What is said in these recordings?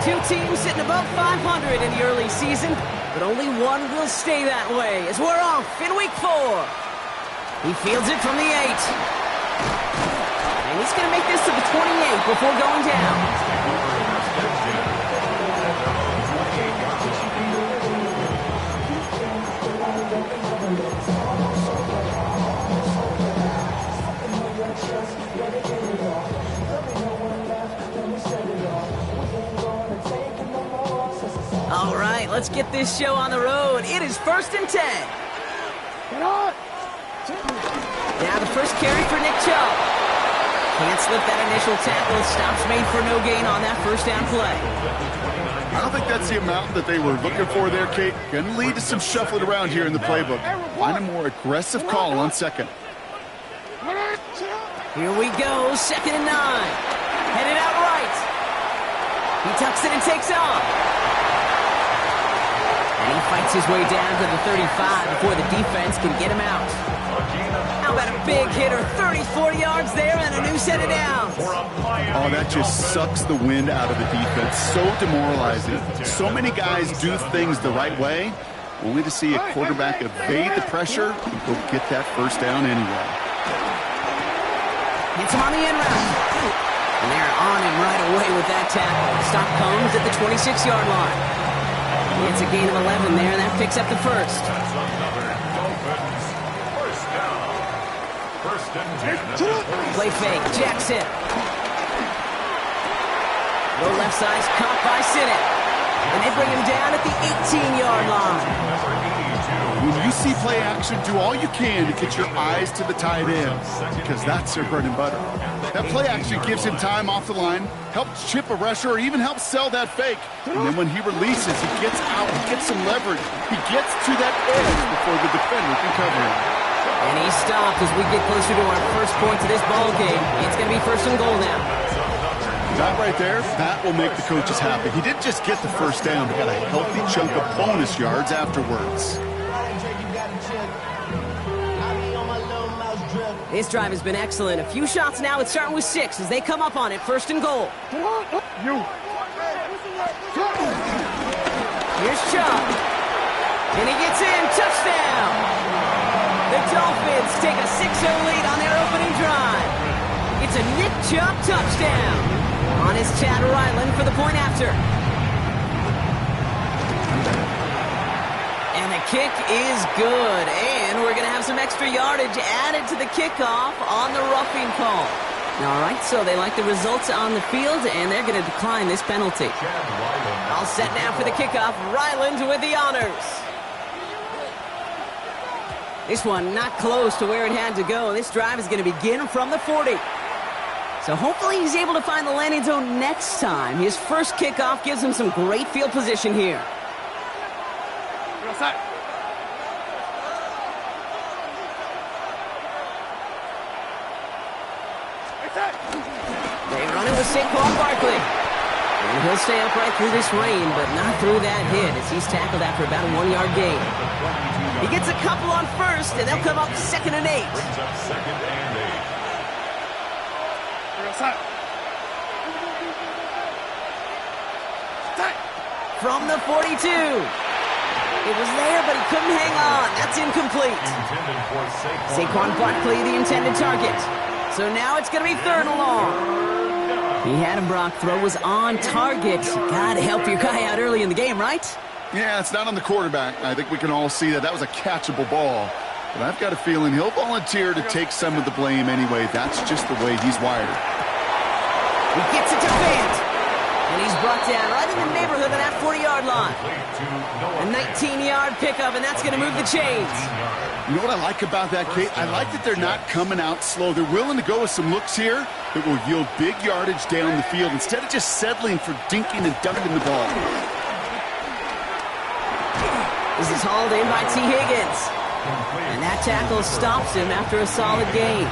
Two teams sitting above 500 in the early season, but only one will stay that way as we're off in week 4. He fields it from the 8. And he's going to make this to the 28 before going down. All right, let's get this show on the road. It is 1st and 10. Now the first carry for Nick Chubb. Can't slip that initial tackle. Stops made for no gain on that first down play. I don't think that's the amount that they were looking for there, Kate. Going to lead to some shuffling around here in the playbook. Find a more aggressive call on second. Here we go, 2nd and 9. Headed out right. He tucks it and takes off. And he fights his way down to the 35 before the defense can get him out. How about a big hitter, 34 yards there and a new set of downs. Oh, that just sucks the wind out of the defense. So demoralizing. So many guys do things the right way, only to see a quarterback evade the pressure and go get that first down anyway. Hits him on the end route. And they're on him right away with that tackle. Stop comes at the 26-yard line. It's a gain of 11 there, and that picks up the first. Play fake, Jackson. Low left side's caught by Sinnott. And they bring him down at the 18-yard line. When you see play action, do all you can to get your eyes to the tight end, because that's their bread and butter. That play action gives him time off the line, helps chip a rusher, or even helps sell that fake. And then when he releases, he gets out, he gets some leverage. He gets to that edge before the defender can cover him. And he stopped as we get closer to our first point to this ball game. It's going to be 1st and goal now. That right there, that will make the coaches happy. He didn't just get the first down, but got a healthy chunk of bonus yards afterwards. This drive has been excellent. A few shots now. It's starting with 6 as they come up on it. 1st and goal. Here's Chubb. And he gets in. Touchdown. The Dolphins take a 6-0 lead on their opening drive. It's a Nick Chubb touchdown. On his Chad Ryland for the point after. And the kick is good. And we're going to have some extra yardage added to the kickoff on the roughing call. All right, so they like the results on the field, and they're going to decline this penalty. All set now for the kickoff. Ryland with the honors. This one not close to where it had to go. This drive is going to begin from the 40. So hopefully he's able to find the landing zone next time. His first kickoff gives him some great field position here. They run it with Saquon Barkley. And he'll stay upright through this rain, but not through that hit as he's tackled after about a 1-yard gain. He gets a couple on first, and they'll come up 2nd and 8. From the 42. It was there, but he couldn't hang on. That's incomplete. Saquon Barkley, the intended target. So now it's going to be 3rd and long. He had him, Brock. Throw was on target. Got to help your guy out early in the game, right? Yeah, it's not on the quarterback. I think we can all see that. That was a catchable ball. But I've got a feeling he'll volunteer to take some of the blame anyway. That's just the way he's wired. He gets it to Fant. And he's brought down right in the neighborhood of that 40-yard line. A 19-yard pickup, and that's going to move the chains. You know what I like about that, Kate? I like that they're not coming out slow. They're willing to go with some looks here that will yield big yardage down the field instead of just settling for dinking and dunking the ball. This is hauled in by T. Higgins. And that tackle stops him after a solid gain.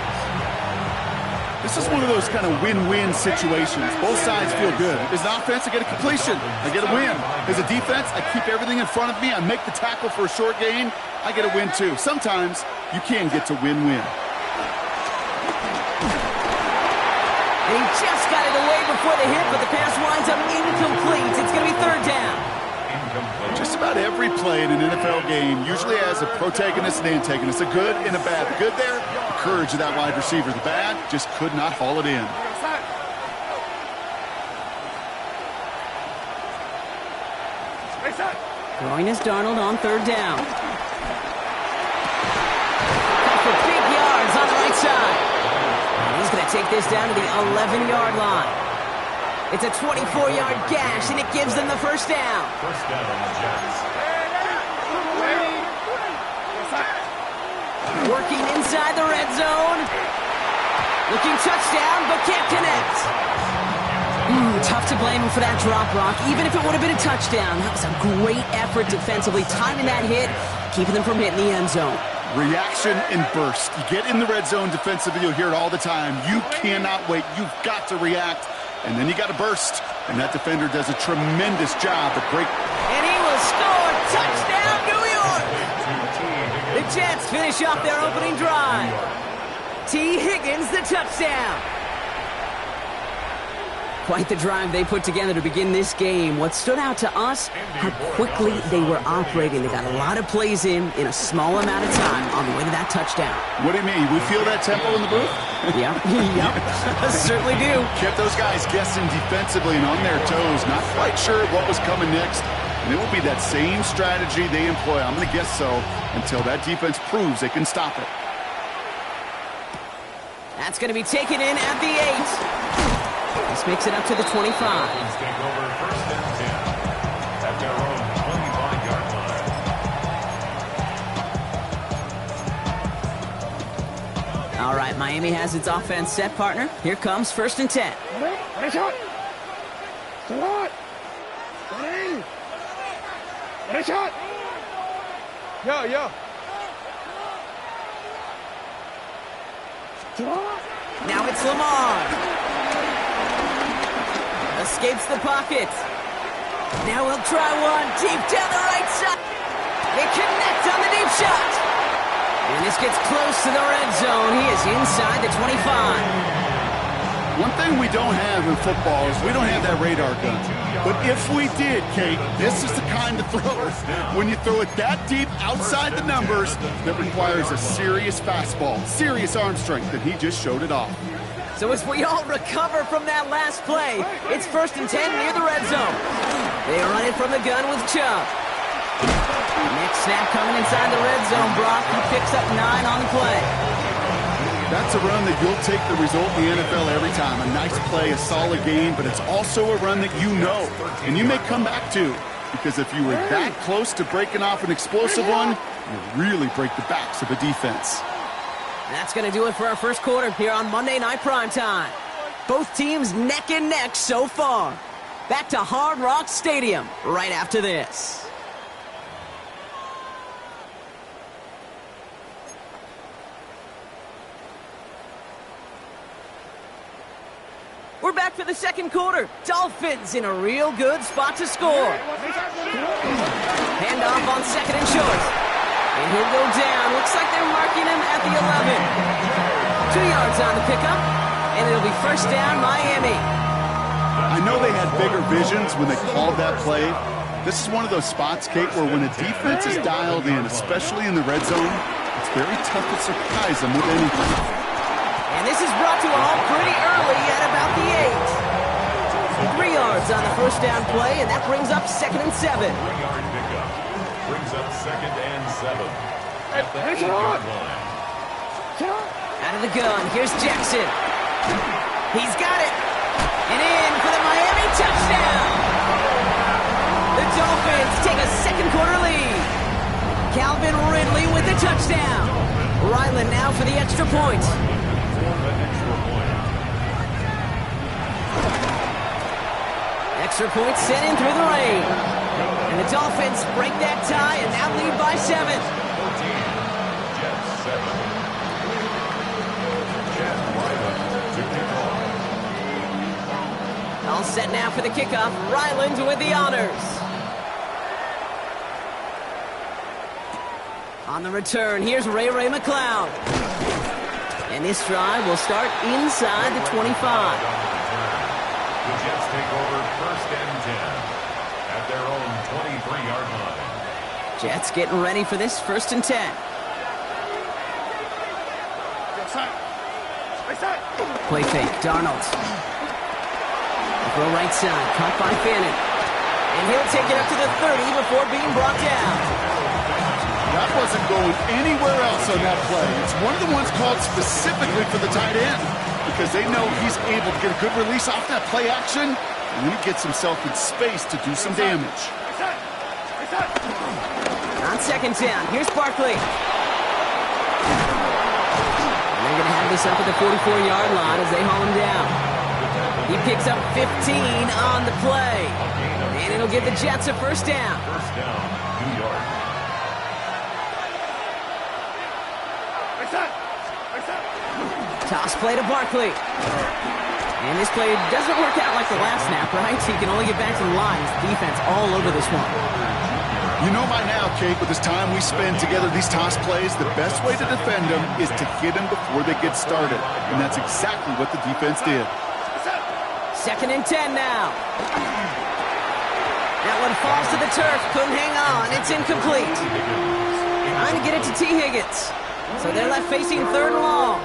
This is one of those kind of win-win situations. Both sides feel good. As an offense, I get a completion. I get a win. As a defense, I keep everything in front of me. I make the tackle for a short gain. I get a win, too. Sometimes you can get to win-win. And he just got it away before the hit, but the pass winds up incomplete. It's going to be third down. Just about every play in an NFL game usually has a protagonist and antagonist, a good and a bad. The good there, the courage of that wide receiver. The bad, just could not haul it in. Throwing is Darnold on third down. Cut for big yards on the right side. And he's going to take this down to the 11-yard line. It's a 24-yard gash, and it gives them the first down. First down on the Jets. Working inside the red zone. Looking touchdown, but can't connect. Tough to blame him for that drop, Brock. Even if it would have been a touchdown, that was a great effort defensively, timing that hit, keeping them from hitting the end zone. Reaction and burst. You get in the red zone defensively, you'll hear it all the time. You cannot wait. You've got to react. And then you got to burst. And that defender does a tremendous job at break. And he will score. Touchdown, New York! The Jets finish off their opening drive. T. Higgins, the touchdown. Quite the drive they put together to begin this game. What stood out to us, how quickly they were operating. They got a lot of plays in a small amount of time on the way to that touchdown. What do you mean? We feel that tempo in the booth? Yeah, yep, certainly do. Kept those guys guessing defensively and on their toes, not quite sure what was coming next. And it will be that same strategy they employ, I'm going to guess so, until that defense proves they can stop it. That's going to be taken in at the 8. This makes it up to the 25. Take over first and 10 at their own 25-yard line. All right, Miami has its offense set, partner. Here comes first and 10. Yo. Now it's Lamar. Escapes the pocket. Now he'll try one deep down the right side. They connect on the deep shot. And this gets close to the red zone. He is inside the 25. One thing we don't have in football is we don't have that radar gun. But if we did, Kate, this is the kind of throw. When you throw it that deep outside the numbers, that requires a serious fastball, serious arm strength, and he just showed it off. So as we all recover from that last play, it's first and 10 near the red zone. They run it from the gun with Chubb. Next snap coming inside the red zone, Brock. He picks up 9 on the play. That's a run that you'll take the result in the NFL every time. A nice play, a solid game, but it's also a run that you know, and you may come back to. Because if you were that close to breaking off an explosive one, you really break the backs of a defense. That's going to do it for our first quarter here on Monday Night Primetime. Both teams neck and neck so far. Back to Hard Rock Stadium right after this. We're back for the second quarter. Dolphins in a real good spot to score. Handoff on second and short. And he'll go down. Looks like they're marking him at the 11. 2 yards on the pickup. And it'll be first down, Miami. I know they had bigger visions when they called that play. This is one of those spots, Kate, where when a defense is dialed in, especially in the red zone, it's very tough to surprise them with anything. And this is brought to a halt pretty early at about the 8. 3 yards on the first down play, and that brings up second and 7. 3-yard pickup brings up second and 7 at the 8-yard line. Out of the gun, here's Jackson. He's got it. And in for the Miami touchdown. The Dolphins take a second quarter lead. Calvin Ridley with the touchdown. Ryland now for the extra point. Extra point sent in through the rain. And the Dolphins break that tie and now lead by 7. 14, Jets 7. All set now for the kickoff. Ryland with the honors. On the return, here's Ray McCloud. And this drive will start inside the 25. The Jets take over 1st and 10 at their own 23-yard line. Jets getting ready for this 1st and 10. Play fake, Darnold. Throw right side, caught by Fannin. And he'll take it up to the 30 before being brought down. That wasn't going anywhere else on that play. It's one of the ones called specifically for the tight end because they know he's able to get a good release off that play action, and then he gets himself in space to do some damage. On 2nd down, here's Barkley. And they're going to have this up at the 44-yard line as they haul him down. He picks up 15 on the play. And it'll give the Jets a 1st down. 1st down, New York. Toss play to Barkley. And this play doesn't work out like the last snap, right? He can only get back to the line. His defense all over this one. You know by now, Kate, with this time we spend together these toss plays, the best way to defend them is to hit them before they get started. And that's exactly what the defense did. 2nd and 10 now. That one falls to the turf. Couldn't hang on. It's incomplete. Trying to get it to T. Higgins. So they're left facing 3rd and long.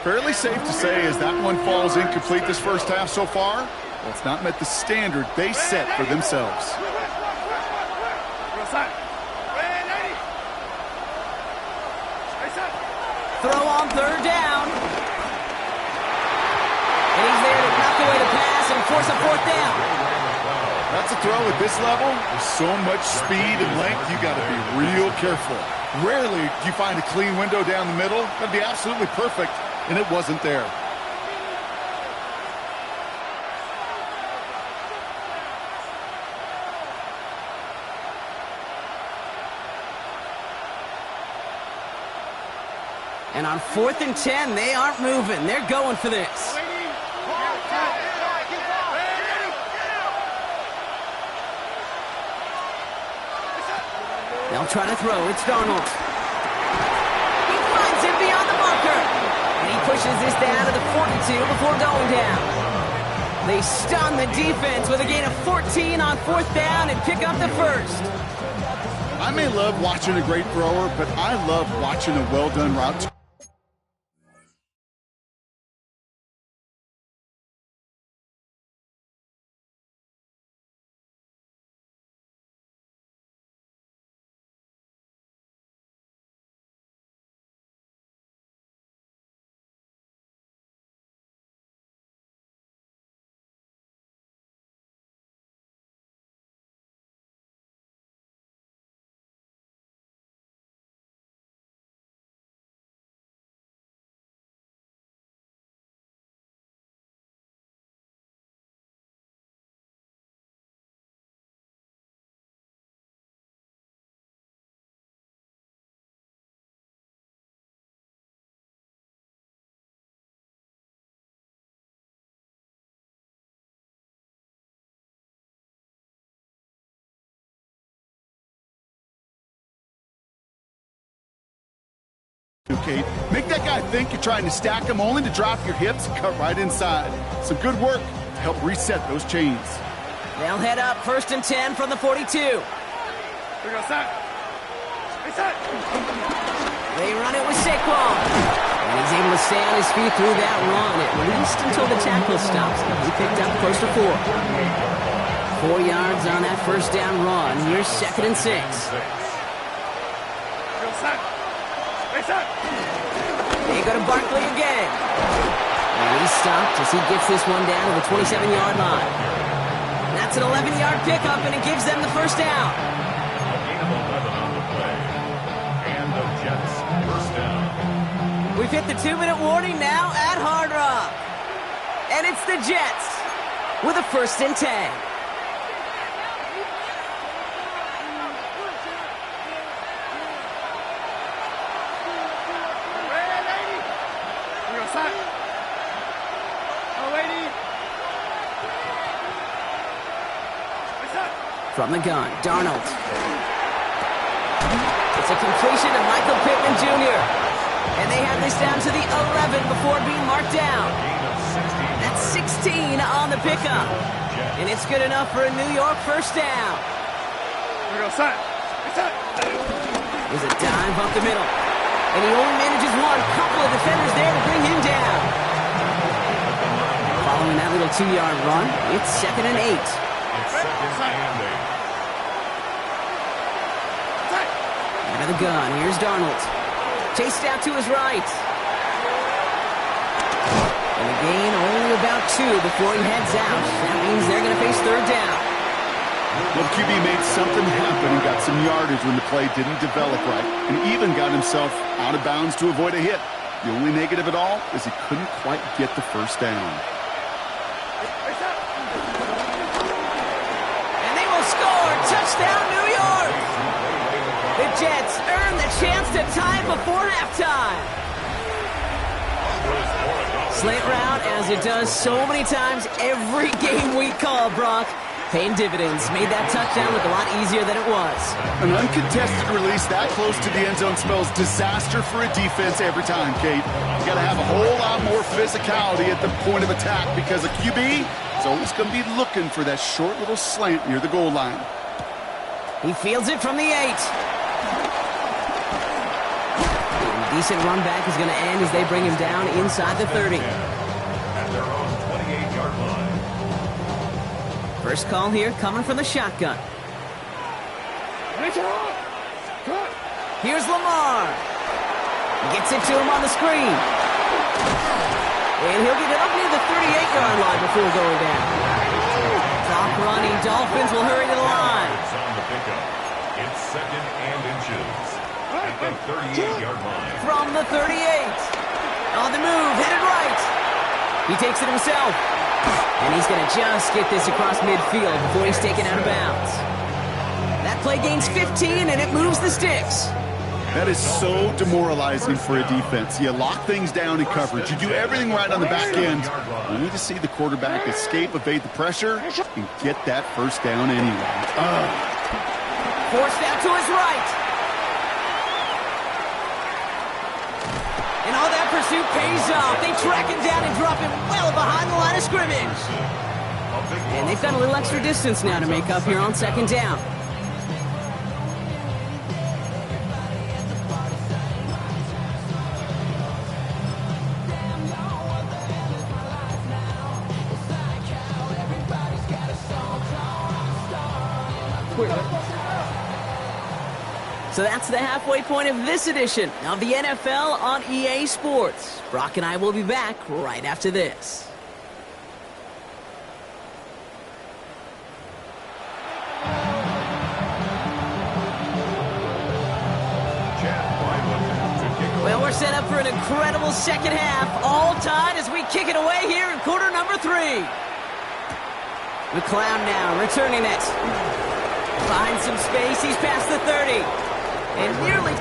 Fairly safe to say as that one falls incomplete this first half so far, well, it's not met the standard they set for themselves. Throw on 3rd down. And he's there to knock away the pass and force a 4th down. That's a throw at this level. With so much speed and length, you got to be real careful. Rarely do you find a clean window down the middle. That'd be absolutely perfect, and it wasn't there. And on 4th and 10, they aren't moving. They're going for this. They'll try to throw. It's Darnold. He finds him beyond the marker. And he pushes this down to the 42 before going down. They stun the defense with a gain of 14 on 4th down and pick up the 1st. I may love watching a great thrower, but I love watching a well-done route. Kate, make that guy think you're trying to stack him only to drop your hips and cut right inside. Some good work to help reset those chains. They'll head up 1st and 10 from the 42. They run it with Saquon. And he's able to stay on his feet through that run, at least until the tackle stops. He picked up close to 4. 4 yards on that 1st down run. Here's 2nd and 6. They go to Barkley again. And he's stopped as he gets this one down to the 27-yard line. That's an 11-yard pickup, and it gives them the 1st down. Gain of 11 on the play. And the Jets, 1st down. We've hit the 2-minute warning now at Hard Rock. And it's the Jets with a 1st and 10. From the gun, Darnold. It's a completion to Michael Pittman Jr. And they have this down to the 11 before being marked down. That's 16 on the pickup. And it's good enough for a New York first down. Here we go, side. There's a dive up the middle. And he only manages one. Couple of defenders there to bring him down. Following that little 2-yard run, it's 2nd and 8. It's 2nd and 8. Out of the gun, here's Darnold. Chased out to his right. And a gain only about 2 before he heads out. That means they're going to face 3rd down. Well, QB made something happen and got some yardage when the play didn't develop right, and even got himself out of bounds to avoid a hit. The only negative at all is he couldn't quite get the first down. And they will score! Touchdown, New York! The Jets earn the chance to tie it before halftime. Slant route, as it does so many times every game we call, Brock. Paying dividends. Made that touchdown look a lot easier than it was. An uncontested release that close to the end zone spells disaster for a defense every time, Kate. You got to have a whole lot more physicality at the point of attack because a QB is always going to be looking for that short little slant near the goal line. He fields it from the 8. Decent run back is going to end as they bring him down inside the 30. At their own 28-yard line. First call here coming from the shotgun. Here's Lamar. Gets it to him on the screen. And he'll get it up near the 38-yard line before going down. Clock running. Dolphins will hurry to the line. It's on the pickup. It's 2nd and inches. At the 38-yard line. From the 38. On the move, headed right. He takes it himself. And he's going to just get this across midfield before he's taken out of bounds. That play gains 15, and it moves the sticks. That is so demoralizing for a defense. You lock things down in coverage. You do everything right on the back end. Only to see the quarterback escape, evade the pressure, and get that first down anyway. Forced out to his right. And all that pursuit pays off. They track him down and drop him well behind the line of scrimmage. And they've got a little extra distance now to make up here on 2nd down. So that's the halfway point of this edition of the NFL on EA Sports. Brock and I will be back right after this. Well, we're set up for an incredible second half. All tied as we kick it away here in quarter number 3. McLeod now returning it. Finds some space. He's past the 30. And nearly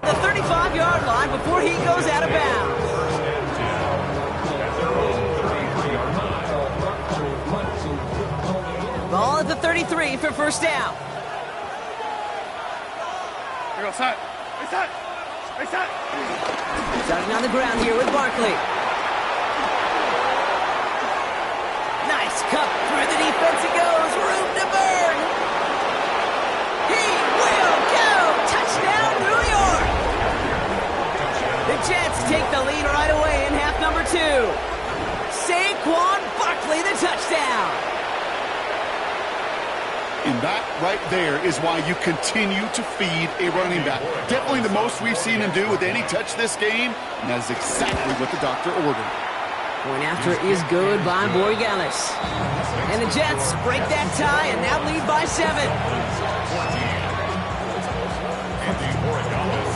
the 35-yard line before he goes out of bounds. Ball at the 33 for first down. Here, outside. Outside. Outside. Starting on the ground here with Barkley. Nice cut through the defense it goes. Room to burn. He will go. Touchdown, New York. The Jets take the lead right away in half number 2. Saquon Barkley, the touchdown. And that right there is why you continue to feed a running back. Definitely the most we've seen him do with any touch this game, and that is exactly what the doctor ordered. Point after is good by Borregales. And the Jets break that tie and now lead by 7.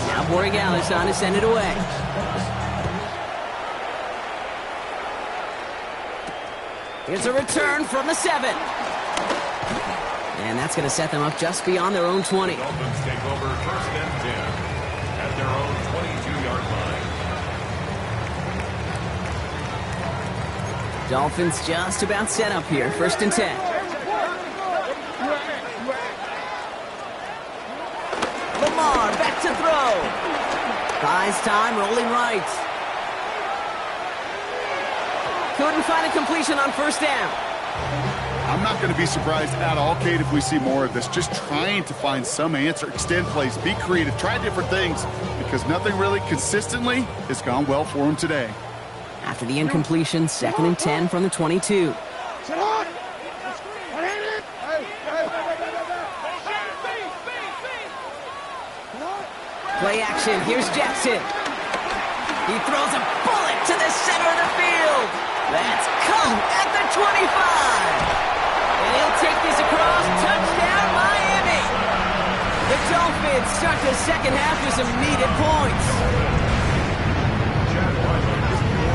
Now Borregales on to send it away. Here's a return from the 7. And that's going to set them up just beyond their own 20. Dolphins take over first and 10 at their own 22-yard line. Dolphins just about set up here. First and 10. Lamar back to throw. Buys time, rolling right. Couldn't find a completion on first down. I'm not going to be surprised at all, Kate, if we see more of this. Just trying to find some answer, extend plays, be creative, try different things, because nothing really consistently has gone well for him today. After the incompletion, 2nd and 10 from the 22. Play action, here's Jackson. He throws a bullet to the center of the field. That's caught at the 25. And he'll take this across. Touchdown, Miami. The Dolphins start the second half with some needed points.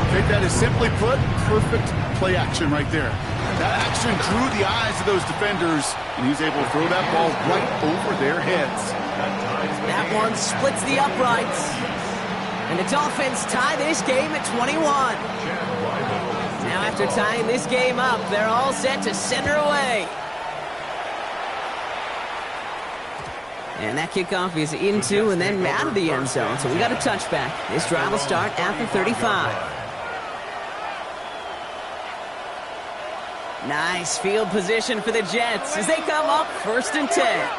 Okay, that is simply put, perfect play action right there. That action drew the eyes of those defenders, and he's able to throw that ball right over their heads. That one splits the uprights. And the Dolphins tie this game at 21. Now after tying this game up, they're all set to send her away. And that kickoff is into and then out of the end zone. So we got a touchback. This drive will start at the 35. Nice field position for the Jets as they come up first and 10.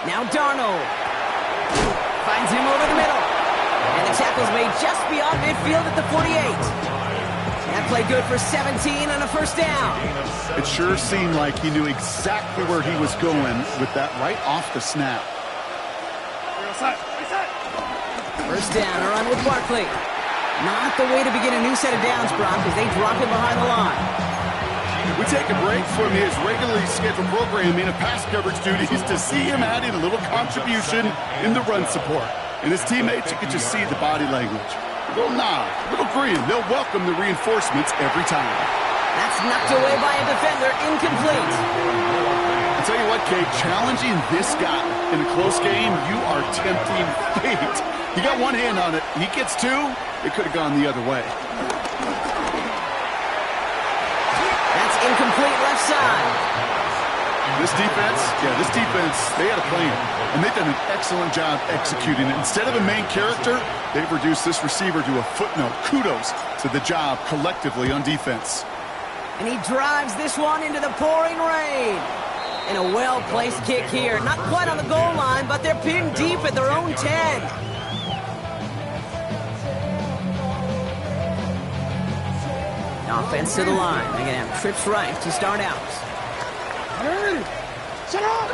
Now Darnold finds him over the middle. And the tackle's made just beyond midfield at the 48. That play good for 17 and a first down. It sure seemed like he knew exactly where he was going with that right off the snap. First down, a run with Barkley. Not the way to begin a new set of downs, Brock, as they drop him behind the line. We take a break from his regularly scheduled programming of pass coverage duties to see him adding a little contribution in the run support. And his teammates, you can just see the body language. A little nod, a little grin. They'll welcome the reinforcements every time. That's knocked away by a defender, incomplete. I'll tell you what, Kate, challenging this guy in a close game, you are tempting fate. He got one hand on it. He gets two, it could have gone the other way. That's incomplete left side. This defense, they had a plan, and they've done an excellent job executing it. Instead of a main character, they've reduced this receiver to a footnote. Kudos to the job collectively on defense. And he drives this one into the pouring rain. And a well-placed kick here. Not quite on the goal line, but they're pinned deep at their own 10. Offense to the line. They're going to have trips right to start out. Shut up!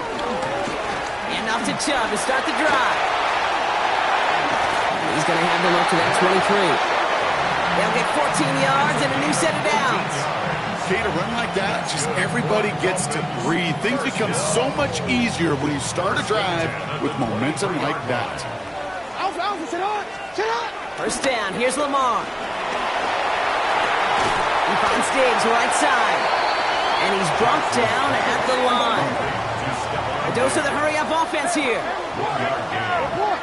And off to Chubb to start the drive. And he's going to have them up to that 23. They'll get 14 yards and a new set of downs. Kate, a run like that, just everybody gets to breathe. Things become so much easier when you start a drive with momentum like that. Alpha, shut up! Shut up! First down, here's Lamar. He finds Diggs right side. And he's brought down at the line. dose of the hurry-up offense here. 1 yard gain.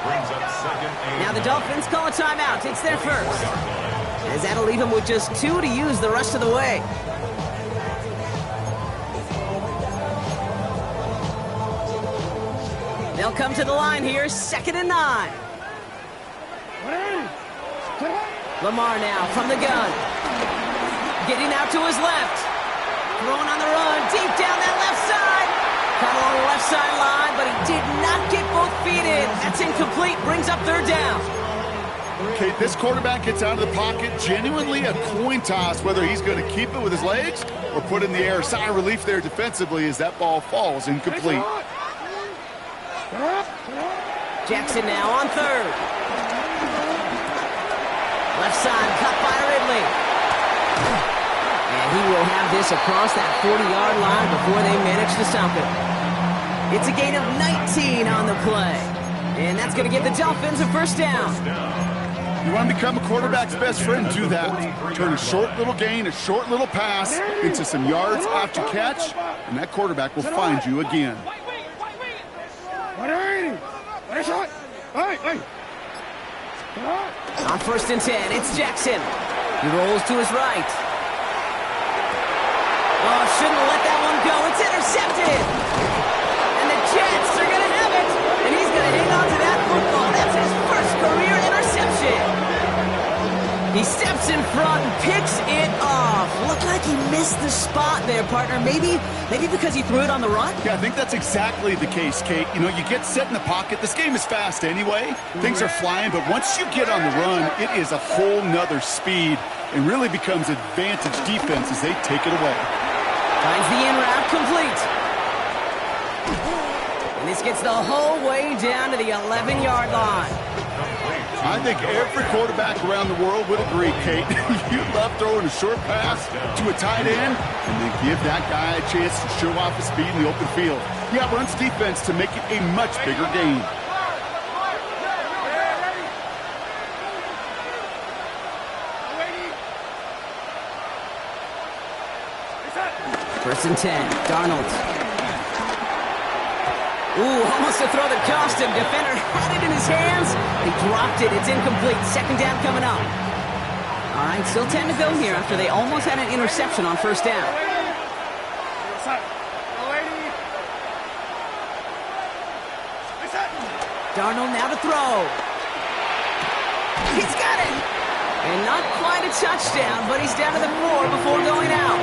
Brings up second and Now the Dolphins call a timeout. It's their first. As that'll leave them with just 2 to use the rest of the way. They'll come to the line here, 2nd and 9. Lamar now from the gun. Getting out to his left. Throwing on the run, deep down that left side. Caught along the left sideline, but he did not get both feet in. That's incomplete, brings up 3rd down. Okay, this quarterback gets out of the pocket, genuinely a coin toss, whether he's going to keep it with his legs or put it in the air. Sigh of relief there defensively as that ball falls incomplete. Jackson now on 3rd. Left side, cut by Ridley. And he will have this across that 40-yard line before they manage to stop it. It's a gain of 19 on the play. And that's going to give the Dolphins a 1st down. You want to become a quarterback's best friend, do that. Turn a short little gain, a short little pass into some yards after catch, and that quarterback will find you again. On 1st and 10, it's Jackson. He rolls to his right. Oh, shouldn't have let that one go. It's intercepted. And the Jets are going to have it. And he's going to hang on to that football. That's his first career interception. He steps in front and picks it off. Looked like he missed the spot there, partner. Maybe because he threw it on the run? Yeah, I think that's exactly the case, Kate. You know, you get set in the pocket. This game is fast anyway. Things are flying, but once you get on the run, it is a whole nother speed and really becomes advantage defense as they take it away. Finds the in route complete. And this gets the whole way down to the 11-yard line. I think every quarterback around the world would agree, Kate. You love throwing a short pass to a tight end and then give that guy a chance to show off his speed in the open field. Yeah, runs defense to make it a much bigger game. First and 10, Darnold. Ooh, almost to throw that cost him. Defender had it in his hands. He dropped it. It's incomplete. 2nd down coming up. All right, still 10 to go here after they almost had an interception on 1st down. Darnold now to throw. He's got it. And not quite a touchdown, but he's down to the 4 before going out.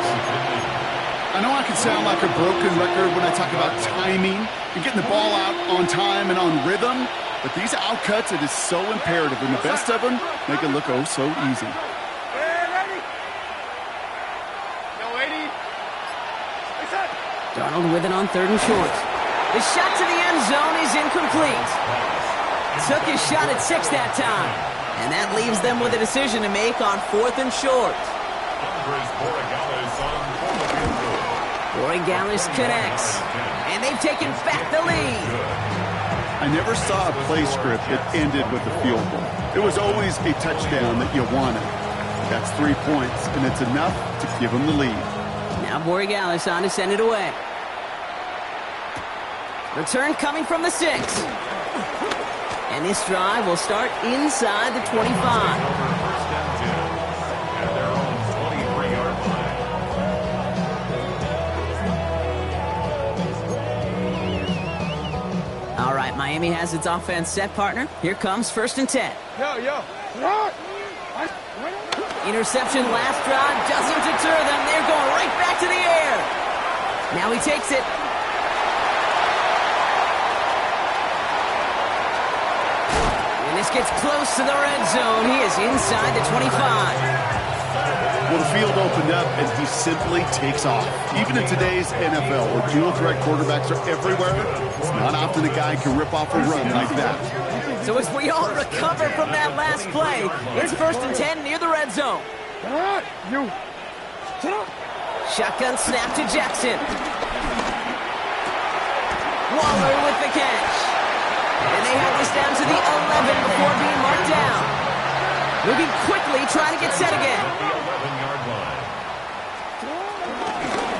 I know I can sound like a broken record when I talk about timing and getting the ball out on time and on rhythm, but these outcuts, it is so imperative, and the best of them make it look oh so easy. Darnold with it on 3rd and short. The shot to the end zone is incomplete. Took his shot at 6 that time, and that leaves them with a decision to make on 4th and short. Borregales connects, and they've taken back the lead. I never saw a play script that ended with a field goal. It was always a touchdown that you wanted. That's 3 points, and it's enough to give them the lead. Now Borregales on to send it away. Return coming from the 6. And this drive will start inside the 25. All right, Miami has its offense set, partner. Here comes 1st and 10. Interception last drive doesn't deter them. They're going right back to the air. Now he takes it. And this gets close to the red zone. He is inside the 25. Well, the field opened up, and he simply takes off. Even in today's NFL, where dual-threat quarterbacks are everywhere, it's not often a guy can rip off a run like that. So as we all recover from that last play, it's 1st and 10 near the red zone. Shotgun snap to Jackson. Waller with the catch. And they have this down to the 11 before being marked down. Moving quickly, trying to get set again.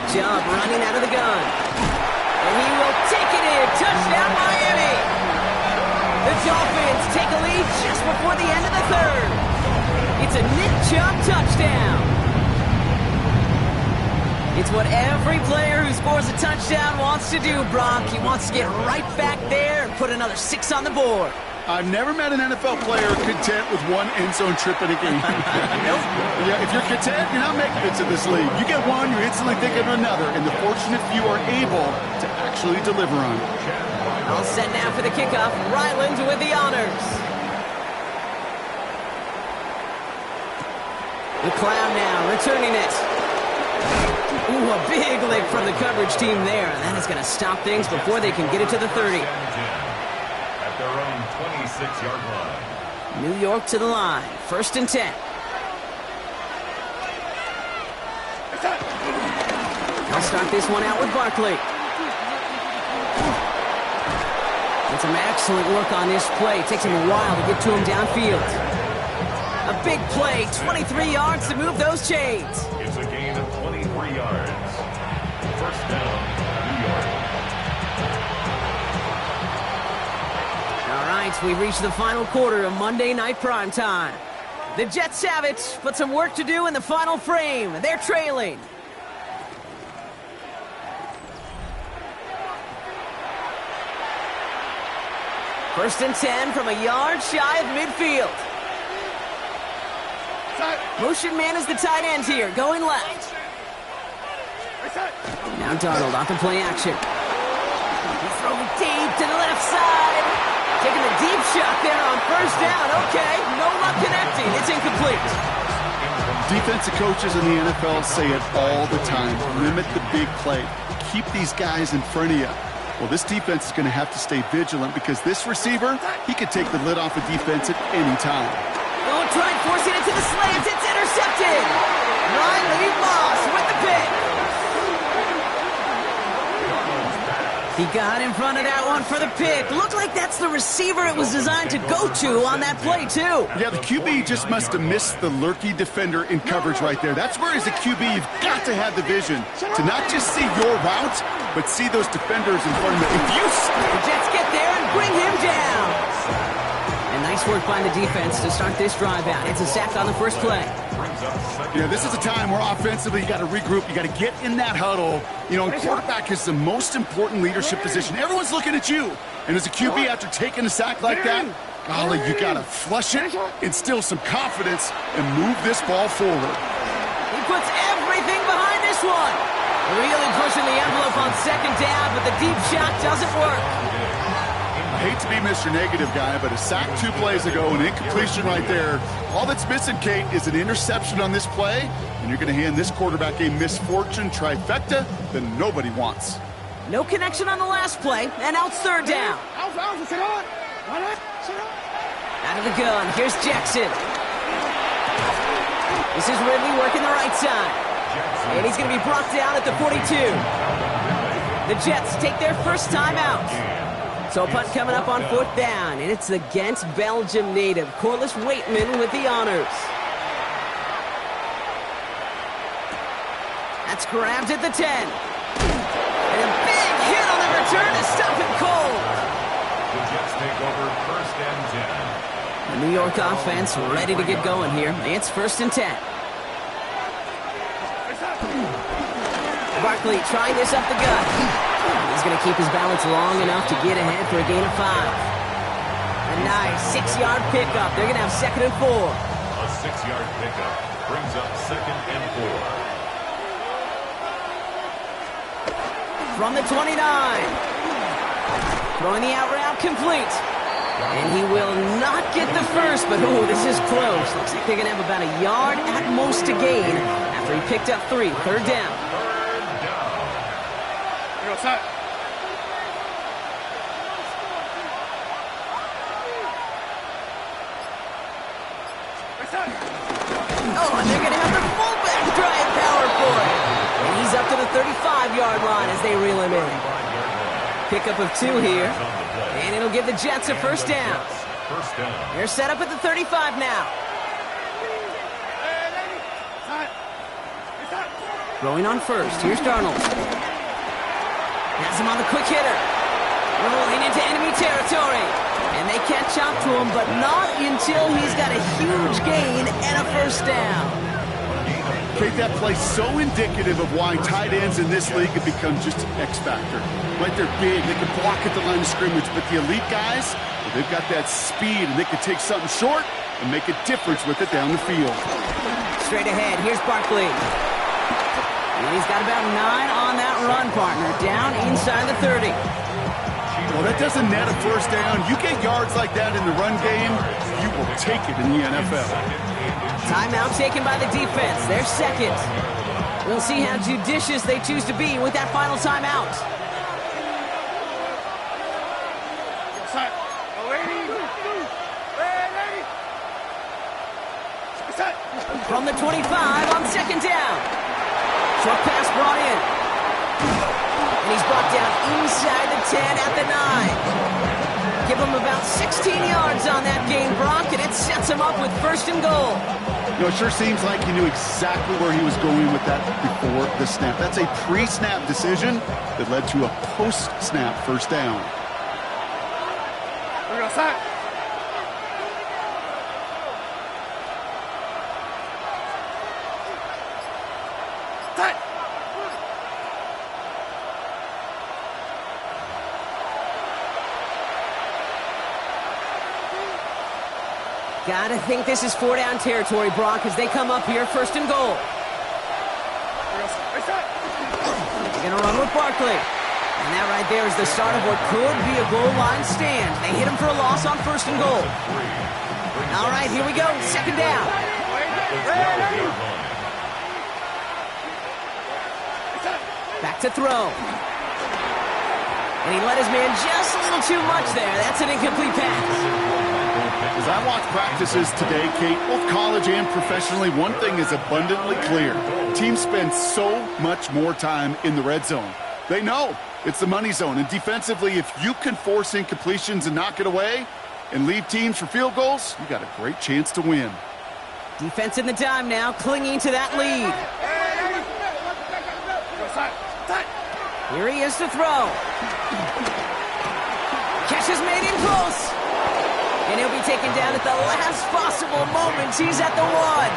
Chubb running out of the gun. And he will taken it. Touchdown, Miami. The Dolphins take a lead just before the end of the third. It's a Nick Chubb touchdown. It's what every player who scores a touchdown wants to do, Brock. He wants to get right back there and put another 6 on the board. I've never met an NFL player content with one end zone trip in a game. Nope. Yeah, if you're content, you're not making it to this league. You get one, you're instantly thinking of another, and the fortunate few are able to actually deliver on it. All set now for the kickoff. Ryland with the honors. The Clown now returning it. Ooh, a big lick from the coverage team there. And that is going to stop things before they can get it to the 30. At their own 26-yard line. New York to the line. 1st and 10. They'll start this one out with Barkley. And some excellent work on this play. It takes him a while to get to him downfield. A big play, 23 yards to move those chains. It's a gain of 23 yards. 1st down, New York. All right, we reach the final quarter of Monday Night Primetime. The Jets have it, but some work to do in the final frame. They're trailing. First and 10 from a yard shy of midfield. Motion man is the tight end here, going left. Now Darnold off the play action. He's throwing deep to the left side. Taking a deep shot there on 1st down. Okay, no luck connecting. It's incomplete. Defensive coaches in the NFL say it all the time. Limit the big play. Keep these guys in front of you. Well, this defense is going to have to stay vigilant because this receiver, he could take the lid off a defense at any time. Oh, try forcing it to the slants. It's intercepted. Riley Moss with the pick. He got in front of that one for the pick. Looked like that's the receiver it was designed to go to on that play, too. Yeah, the QB just must have missed the lurky defender in coverage right there. That's where, as a QB, you've got to have the vision to not just see your route, but see those defenders in front of you. The Jets get there and bring him down. And nice work by the defense to start this drive out. It's a sack on the first play. Yeah, this is a time where offensively you got to regroup. You got to get in that huddle. You know, quarterback is the most important leadership position. Everyone's looking at you. And as a QB, after taking a sack like that, golly, you got to flush it, instill some confidence, and move this ball forward. He puts everything behind this one. Really pushing the envelope on 2nd down, but the deep shot doesn't work. I hate to be Mr. Negative guy, but a sack 2 plays ago, an incompletion right there. All that's missing, Kate, is an interception on this play, and you're going to hand this quarterback a misfortune trifecta that nobody wants. No connection on the last play, and now it's 3rd down. Out of the gun, here's Jackson. This is Ridley working the right side. And he's going to be brought down at the 42. The Jets take their first time out. So a punt coming up on 4th down, and it's the Ghent, Belgium native, Corliss Waitman with the honors. That's grabbed at the 10. And a big hit on the return to stop him cold. The Jets take over 1st and 10. The New York offense ready to get going here. It's 1st and 10. Barkley trying this up the gut. He's going to keep his balance long enough to get ahead for a gain of 5. A nice 6-yard pickup. They're going to have 2nd and 4. A 6-yard pickup brings up 2nd and 4. From the 29. Throwing the out route complete. And he will not get the first, but oh, this is close. Looks like they're going to have about a yard at most to gain after he picked up 3. 3rd down. Oh, and they're going to have their fullback drive power for it. And he's up to the 35-yard line as they reel him in. Pickup of 2 here. And it'll give the Jets a 1st down. They're set up at the 35 now. Throwing on 1st. Here's Darnold. Has him on the quick hitter. Rolling into enemy territory. And they catch up to him, but not until he's got a huge gain and a first down. Kate, that play so indicative of why tight ends in this league have become just an X factor. Right, they're big, they can block at the line of scrimmage, but the elite guys, well, they've got that speed, and they can take something short and make a difference with it down the field. Straight ahead, here's Barkley. And he's got about 9 on that run, partner, down inside the 30. Well, that doesn't net a first down. You get yards like that in the run game, you will take it in the NFL. Timeout taken by the defense. Their second. We'll see how judicious they choose to be with that final timeout. From the 25 on second down. Short pass brought in. And he's brought down inside the 10 at the 9. Give him about 16 yards on that gain, Brock, and it sets him up with first and goal. You know, it sure seems like he knew exactly where he was going with that before the snap. That's a pre-snap decision that led to a post-snap first down. We're outside. Gotta think this is 4-down territory, Brock, as they come up here first and goal. They're gonna run with Barkley. And that right there is the start of what could be a goal line stand. They hit him for a loss on first and goal. All right, here we go, second down. Back to throw. And he let his man just a little too much there. That's an incomplete pass. As I watch practices today, Kate, both college and professionally, one thing is abundantly clear. Teams spend so much more time in the red zone. They know it's the money zone. And defensively, if you can force incompletions and knock it away and leave teams for field goals, you got a great chance to win. Defense in the dime now, clinging to that lead. Here he is to throw. Catch is made in close. And he'll be taken down at the last possible moment. He's at the 1.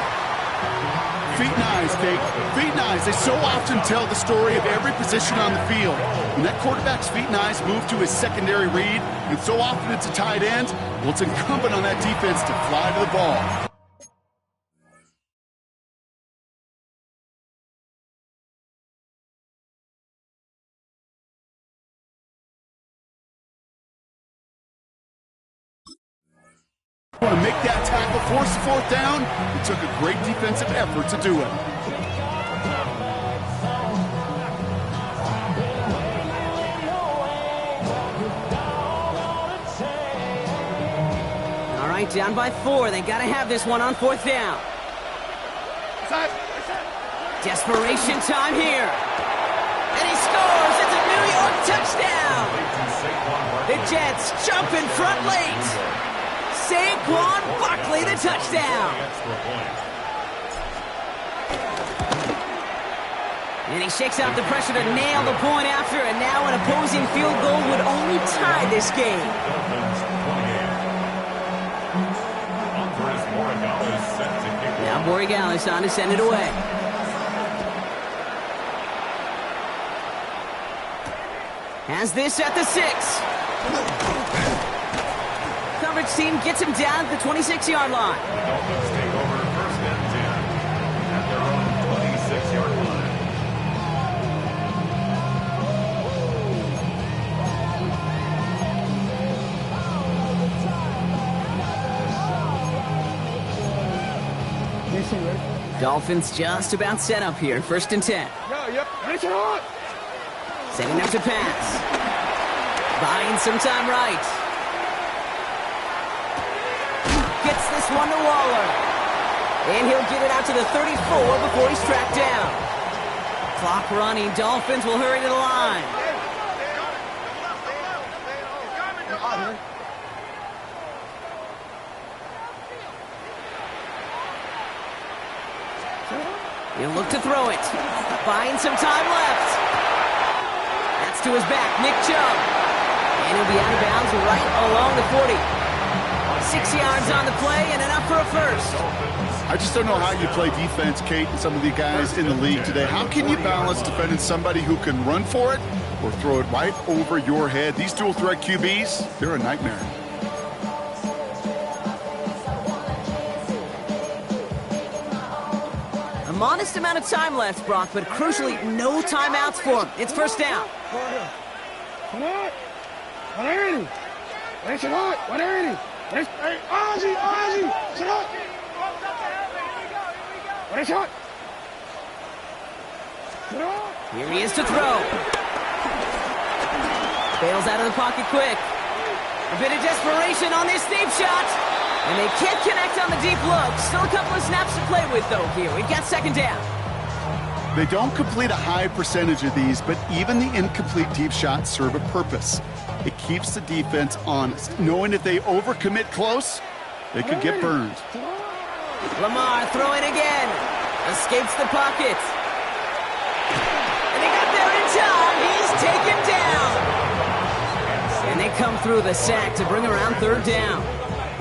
Feet and eyes, Kate. Feet and eyes. They so often tell the story of every position on the field. When that quarterback's feet and eyes move to his secondary read, and so often it's a tight end, well, it's incumbent on that defense to fly to the ball. Want to make that tackle, force the fourth down. It took a great defensive effort to do it. All right, down by 4. They got to have this one on fourth down. Desperation time here. And he scores. It's a New York touchdown. The Jets jump in front late. Saquon Barkley, the touchdown. And he shakes out the pressure to nail the point after, and now an opposing field goal would only tie this game. Now Borregales on to send it away. Has this at the 6. Coverage team gets him down at the 26-yard line. The Dolphins take over first and 10 at their own 26-yard line. Dolphins just about set up here, first and 10. Setting up to pass. Buying some time right. Gets this one to Waller. And he'll get it out to the 34 before he's tracked down. Clock running. Dolphins will hurry to the line. He'll look to throw it. Buying some time left. That's to his back, Nick Chubb. And he'll be out of bounds right along the 40. 6 yards on the play and enough for a first. I just don't know how you play defense, Kate, and some of the guys in the league today. How can you balance defending somebody who can run for it or throw it right over your head? These dual threat QBs, they're a nightmare. A modest amount of time left, Brock, but crucially, no timeouts for him. It's first down. 180. 180. Hey, Ozzie, sit up. Here he is to throw. Bails out of the pocket quick. A bit of desperation on this deep shot. And they can't connect on the deep look. Still a couple of snaps to play with, though, here. We've got second down. They don't complete a high percentage of these, but even the incomplete deep shots serve a purpose. It keeps the defense honest, knowing if they overcommit close, they could get burned. Lamar throwing again. Escapes the pocket. And he got there in time. He's taken down. And they come through the sack to bring around third down.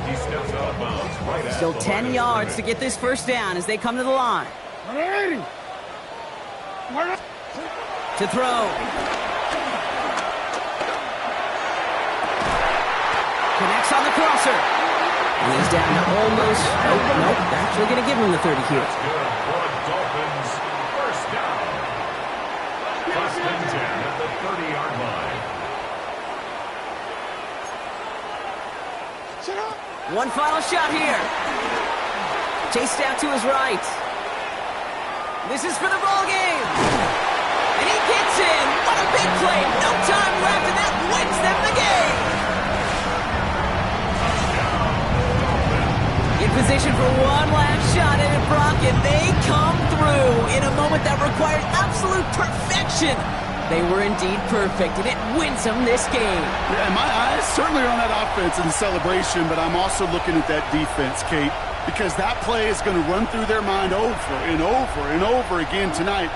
He steps out of bounds right at Still the 10 line. yards to get this first down as they come to the line. 180. To throw. Connects on the crosser. And he's down to almost... Nope. Actually going to give him the 30 here. Good for the Dolphins. First down. First and 10 at the 30-yard line. Sit up. One final shot here. Chased out to his right. This is for the ball game. And he gets in. What a big play. No time left, and that wins them the game. In position for one last shot at it, Brock, and they come through in a moment that required absolute perfection. They were indeed perfect, and it wins them this game. Yeah, and my eyes certainly are on that offense and the celebration, but I'm also looking at that defense, Kate, because that play is going to run through their mind over and over and over again tonight.